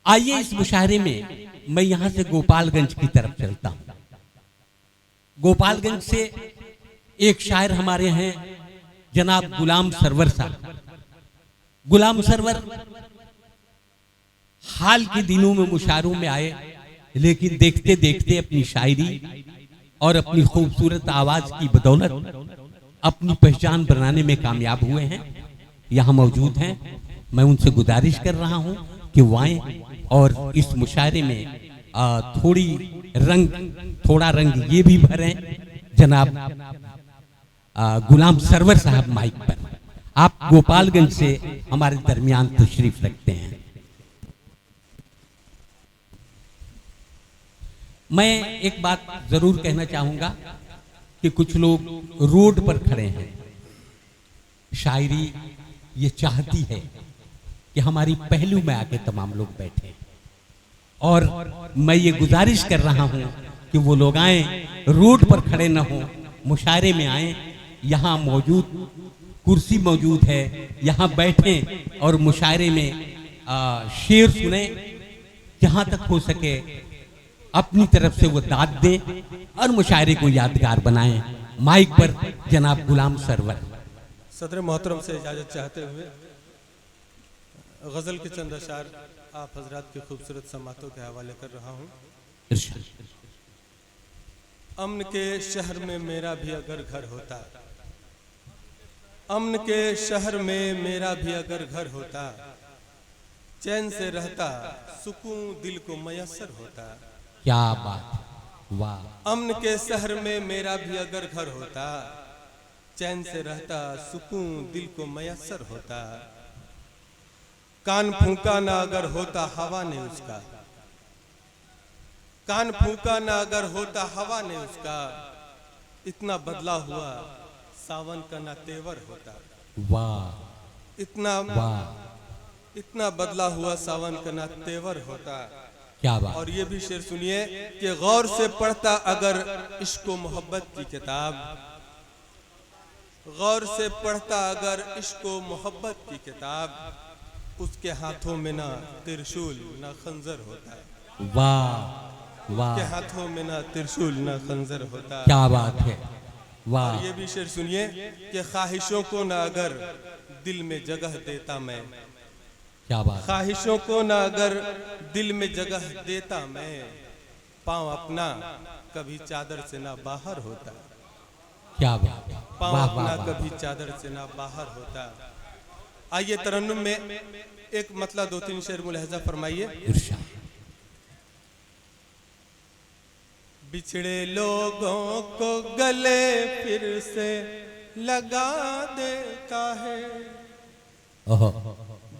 आइए इस मुशायरे में मैं यहां से गोपालगंज की तरफ चलता हूं। गोपालगंज से एक शायर हमारे हैं जनाब गुलाम सरवर साहब। गुलाम सरवर हाल के दिनों में मुशायरों में आए, लेकिन देखते देखते अपनी शायरी और अपनी खूबसूरत आवाज की बदौलत अपनी पहचान बनाने में कामयाब हुए हैं। यहाँ मौजूद हैं। मैं उनसे गुजारिश कर रहा हूं कि वो आए और इस मुशायरे में थोड़ा रंग ये भी भरें। जनाब गुलाम सरवर साहब माइक पर। आप गोपालगंज से हमारे दरमियान तशरीफ रखते हैं। मैं एक बात जरूर कहना चाहूंगा कि कुछ लोग रोड पर खड़े हैं। शायरी ये चाहती है कि हमारी पहलू में आके तमाम लोग बैठे, और मैं ये गुजारिश कर रहा हूं कि वो लोग आए, रोड पर खड़े न हो, मुशायरे में आए। यहाँ मौजूद कुर्सी मौजूद है, यहाँ बैठें और मुशायरे में शेर सुने। जहां तक हो सके अपनी तरफ से वो दाद दें और मुशायरे को यादगार बनाएं। माइक पर जनाब गुलाम सरवर। सदर मोहतरम से इजाजत चाहते हुए गजल के चंद अशार आप हजरात की खूबसूरत समातों के हवाले कर रहा हूँ। अमन के शहर में मेरा भी अगर घर होता, अमन के शहर में मेरा भी अगर घर होता, चैन से रहता, सुकून दिल को मयसर होता। क्या बात, वाह। अमन के शहर में मेरा भी अगर घर होता, चैन से रहता, सुकून दिल को मयसर होता। कान फूंका ना अगर होता हवा ने उसका, कान फूंका ना अगर होता हवा ने उसका, इतना बदला हुआ सावन का ना तेवर होता। वाह, इतना बदला हुआ सावन का ना तेवर होता। क्या बात। और ये भी शेर सुनिए कि गौर से पढ़ता अगर इश्क मोहब्बत की किताब, गौर से पढ़ता अगर इश्क मोहब्बत की किताब, उसके हाथों में ना त्रिशूल ना खंजर होता। वाह वाह, उसके हाथों में ना त्रिशूल ना खंजर होता। क्या बात है, वाह। और ये भी शेर सुनिए कि ख्वाहिशों को ना अगर दिल में जगह देता मैं, क्या बात। ख्वाहिशों को ना अगर दिल में जगह देता मैं, पाँव अपना कभी चादर से ना बाहर होता। क्या बात, पाँव वाह अपना वाह। कभी चादर से ना बाहर होता। आइए तरन्नुम में एक मतलब दो तीन शेर मुलाहजा फरमाइए। बिछड़े लोगों को गले फिर से लगा देता है,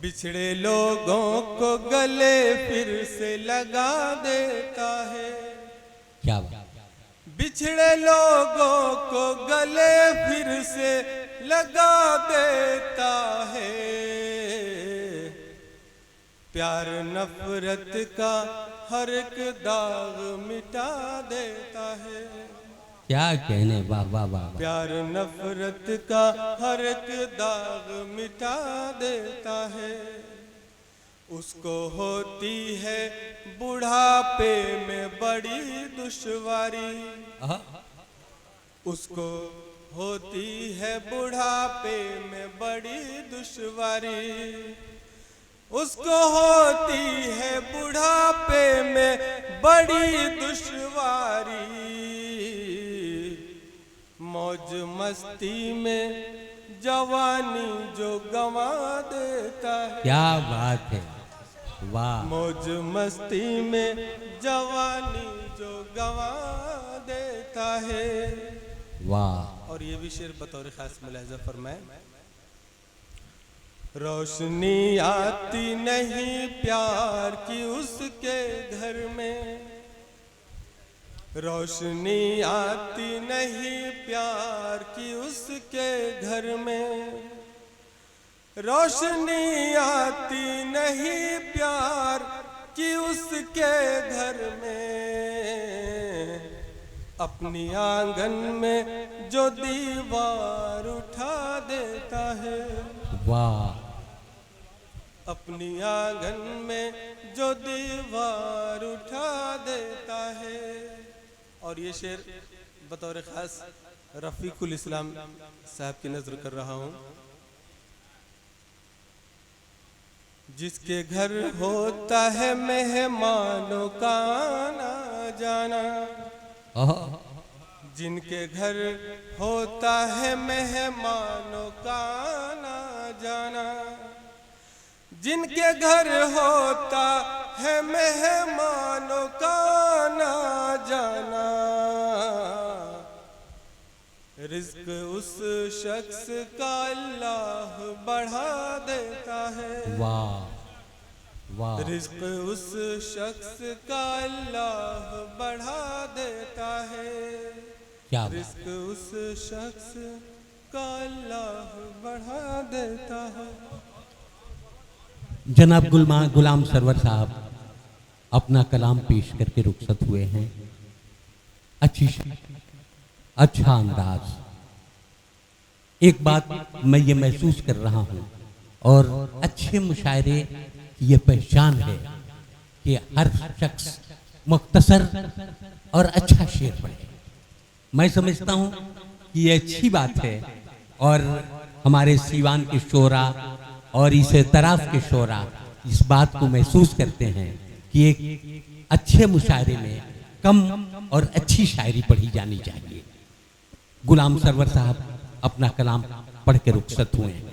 बिछड़े लोगों को गले फिर से लगा देता है। क्या बात। बिछड़े लोगों को गले फिर से लगा देता है। प्यार नफरत का हर एक दाग मिटा देता है। क्या कहने, वाह वाह वाह। प्यार नफरत का हर एक दाग मिटा देता है। उसको होती है बुढ़ापे में बड़ी दुश्वारी, उसको होती है बुढ़ापे में बड़ी दुश्वारी, उसको होती है बुढ़ापे में बड़ी दुश्वारी। मौज मस्ती में जवानी जो गंवा देता है। क्या बात है, वाह। मौज मस्ती में जवानी जो गंवा देता है। वाह। और ये भी शेर बतौर खास मुलाहजा फरमाए। रोशनी आती नहीं प्यार की उसके घर में, रोशनी आती नहीं प्यार की उसके घर में, रोशनी आती नहीं प्यार की उसके घर में। अपनी आंगन में जो दीवार उठा देता है, वाह। अपनी आंगन में जो दीवार उठा देता है। और ये शेर बतौर खास रफीकुल इस्लाम साहब की नजर कर रहा हूँ। जिसके घर होता है मेहमानों का आना जाना, जिनके घर होता है मेहमानों का आना जाना, जिनके घर होता है मेहमानों का आना जाना, रिज़्क़ उस शख्स का अल्लाह बढ़ा देता है। वाह वाह। रिज़्क़ उस शख्स का अल्लाह बढ़ा देता है। क्या बात। रिज़्क़ उस शख्स का अल्लाह बढ़ा देता है। जनाब गुलाम सरवर साहब अपना कलाम पेश करके रुखसत हुए हैं। अच्छा अंदाज। एक बात मैं ये महसूस कर रहा हूँ और अच्छे मुशायरे की ये पहचान है कि हर शख्स मुख्तसर और अच्छा शेर पढ़े। मैं समझता हूँ कि ये अच्छी बात है और हमारे सीवान के शोरा और इस तराफ के शोरा इस बात को महसूस करते हैं कि एक अच्छे मुशायरे में कम और अच्छी शायरी पढ़ी जानी चाहिए। गुलाम सरवर साहब अपना कलाम पढ़ के रुखसत हुए हैं।